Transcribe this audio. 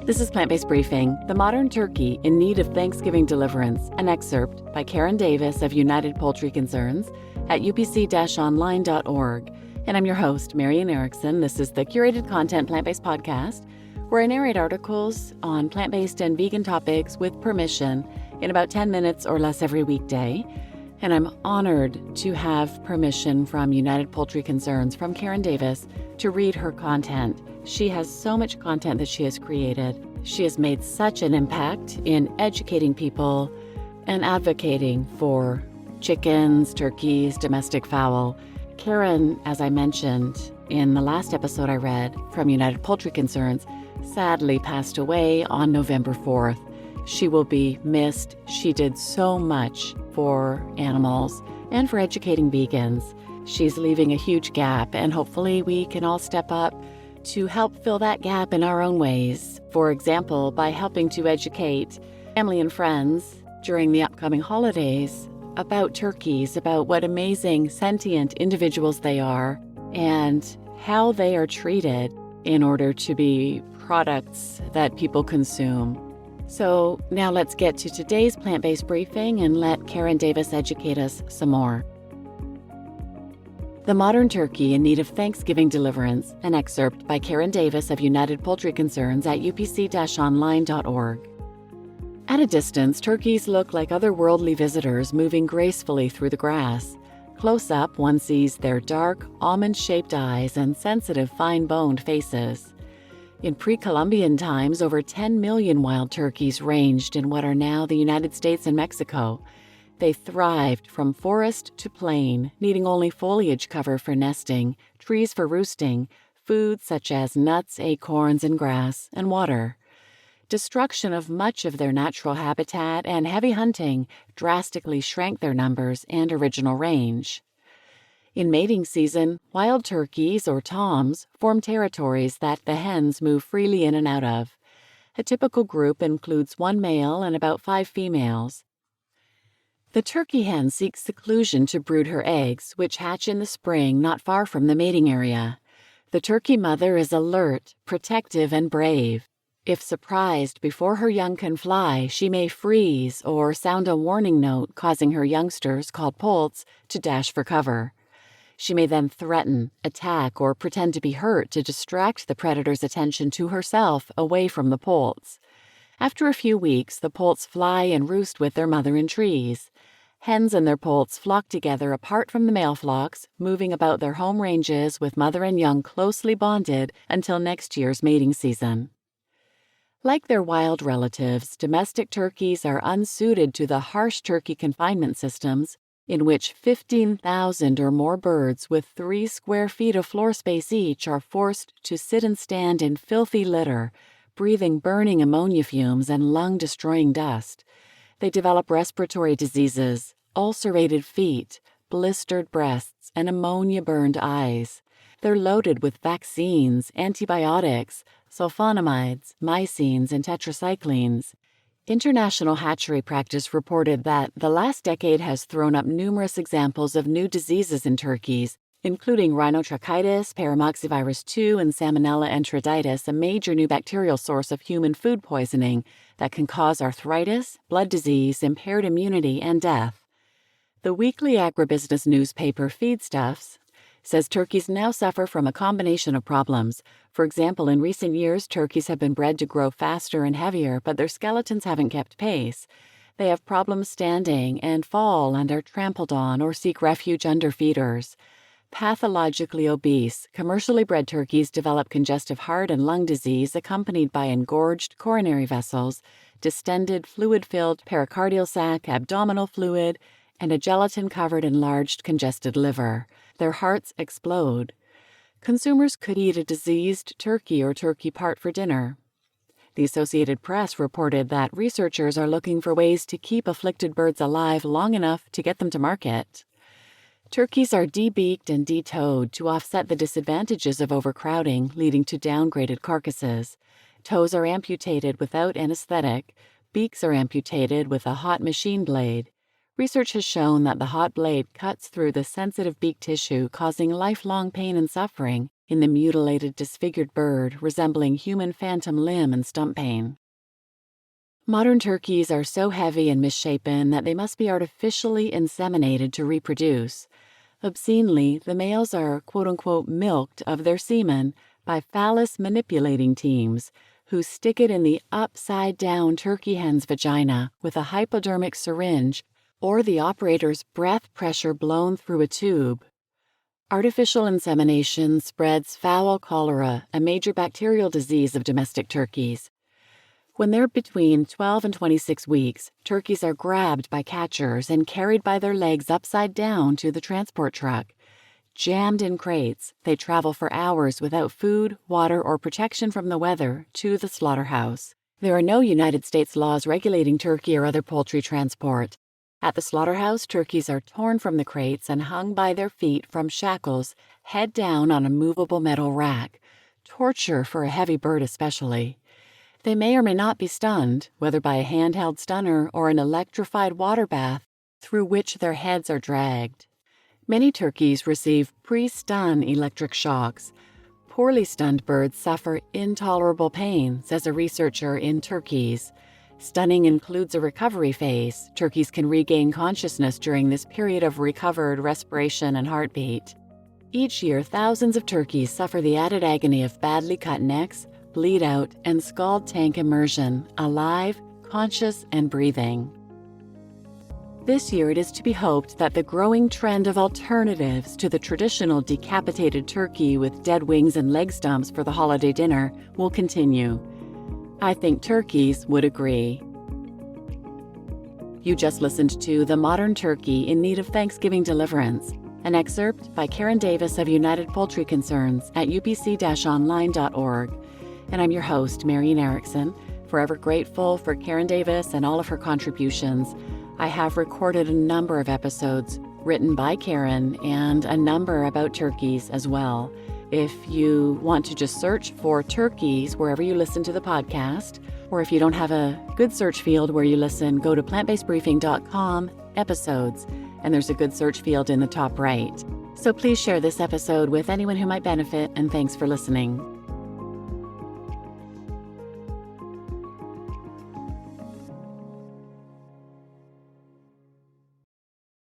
This is Plant-Based Briefing, The Modern Turkey in Need of Thanksgiving Deliverance, an excerpt by Karen Davis of United Poultry Concerns at upc-online.org. And I'm your host, Marian Erickson. This is the curated content plant-based podcast where I narrate articles on plant-based and vegan topics with permission in about 10 minutes or less every weekday. And I'm honored to have permission from United Poultry Concerns, from Karen Davis, to read her content. She has so much content that she has created. She has made such an impact in educating people and advocating for chickens, turkeys, domestic fowl. Karen, as I mentioned in the last episode I read from United Poultry Concerns, sadly passed away on November 4th. She will be missed. She did so much for animals and for educating vegans. She's leaving a huge gap, and hopefully we can all step up to help fill that gap in our own ways. For example, by helping to educate family and friends during the upcoming holidays about turkeys, about what amazing sentient individuals they are, and how they are treated in order to be products that people consume. So now let's get to today's plant-based briefing and let Karen Davis educate us some more. The Modern Turkey in Need of Thanksgiving Deliverance, an excerpt by Karen Davis of United Poultry Concerns at upc-online.org. At a distance, turkeys look like otherworldly visitors moving gracefully through the grass. Close up, one sees their dark, almond-shaped eyes and sensitive, fine-boned faces. In pre-Columbian times, over 10 million wild turkeys ranged in what are now the United States and Mexico. They thrived from forest to plain, needing only foliage cover for nesting, trees for roosting, food such as nuts, acorns, and grass, and water. Destruction of much of their natural habitat and heavy hunting drastically shrank their numbers and original range. In mating season, wild turkeys, or toms, form territories that the hens move freely in and out of. A typical group includes one male and about 5 females. The turkey hen seeks seclusion to brood her eggs, which hatch in the spring not far from the mating area. The turkey mother is alert, protective, and brave. If surprised before her young can fly, she may freeze or sound a warning note, causing her youngsters, called poults, to dash for cover. She may then threaten, attack, or pretend to be hurt to distract the predator's attention to herself away from the poults. After a few weeks, the poults fly and roost with their mother in trees. Hens and their poults flock together apart from the male flocks, moving about their home ranges with mother and young closely bonded until next year's mating season. Like their wild relatives, domestic turkeys are unsuited to the harsh turkey confinement systems in which 15,000 or more birds with 3 square feet of floor space each are forced to sit and stand in filthy litter, breathing burning ammonia fumes and lung-destroying dust. They develop respiratory diseases, ulcerated feet, blistered breasts, and ammonia-burned eyes. They're loaded with vaccines, antibiotics, sulfonamides, mycines, and tetracyclines. International Hatchery Practice reported that the last decade has thrown up numerous examples of new diseases in turkeys, including rhinotracheitis, paramoxyvirus 2, and Salmonella enteritis, a major new bacterial source of human food poisoning that can cause arthritis, blood disease, impaired immunity, and death. The weekly agribusiness newspaper Feedstuffs says turkeys now suffer from a combination of problems. For example, in recent years, turkeys have been bred to grow faster and heavier, but their skeletons haven't kept pace. They have problems standing and fall and are trampled on or seek refuge under feeders. Pathologically obese, commercially bred turkeys develop congestive heart and lung disease accompanied by engorged coronary vessels, distended fluid-filled pericardial sac, abdominal fluid, and a gelatin-covered enlarged congested liver. Their hearts explode. Consumers could eat a diseased turkey or turkey part for dinner. The Associated Press reported that researchers are looking for ways to keep afflicted birds alive long enough to get them to market. Turkeys are debeaked and detoed to offset the disadvantages of overcrowding, leading to downgraded carcasses. Toes are amputated without anesthetic. Beaks are amputated with a hot machine blade. Research has shown that the hot blade cuts through the sensitive beak tissue, causing lifelong pain and suffering in the mutilated, disfigured bird resembling human phantom limb and stump pain. Modern turkeys are so heavy and misshapen that they must be artificially inseminated to reproduce. Obscenely, the males are quote-unquote milked of their semen by phallus-manipulating teams who stick it in the upside-down turkey hen's vagina with a hypodermic syringe or the operator's breath pressure blown through a tube. Artificial insemination spreads fowl cholera, a major bacterial disease of domestic turkeys. When they're between 12 and 26 weeks, turkeys are grabbed by catchers and carried by their legs upside down to the transport truck. Jammed in crates, they travel for hours without food, water, or protection from the weather to the slaughterhouse. There are no United States laws regulating turkey or other poultry transport. At the slaughterhouse, turkeys are torn from the crates and hung by their feet from shackles, head down on a movable metal rack. Torture for a heavy bird especially. They may or may not be stunned, whether by a handheld stunner or an electrified water bath through which their heads are dragged. Many turkeys receive pre-stun electric shocks. Poorly stunned birds suffer intolerable pain, says a researcher in turkeys. Stunning includes a recovery phase. Turkeys can regain consciousness during this period of recovered respiration and heartbeat. Each year, thousands of turkeys suffer the added agony of badly cut necks, bleed out, and scald tank immersion, alive, conscious, and breathing. This year, it is to be hoped that the growing trend of alternatives to the traditional decapitated turkey with dead wings and leg stumps for the holiday dinner will continue. I think turkeys would agree. You just listened to The Modern Turkey in Need of Thanksgiving Deliverance, an excerpt by Karen Davis of United Poultry Concerns at upc-online.org. And I'm your host, Marian Erickson, forever grateful for Karen Davis and all of her contributions. I have recorded a number of episodes written by Karen and a number about turkeys as well. If you want to just search for turkeys wherever you listen to the podcast, or if you don't have a good search field where you listen, go to plantbasedbriefing.com, episodes, and there's a good search field in the top right. So please share this episode with anyone who might benefit, and thanks for listening.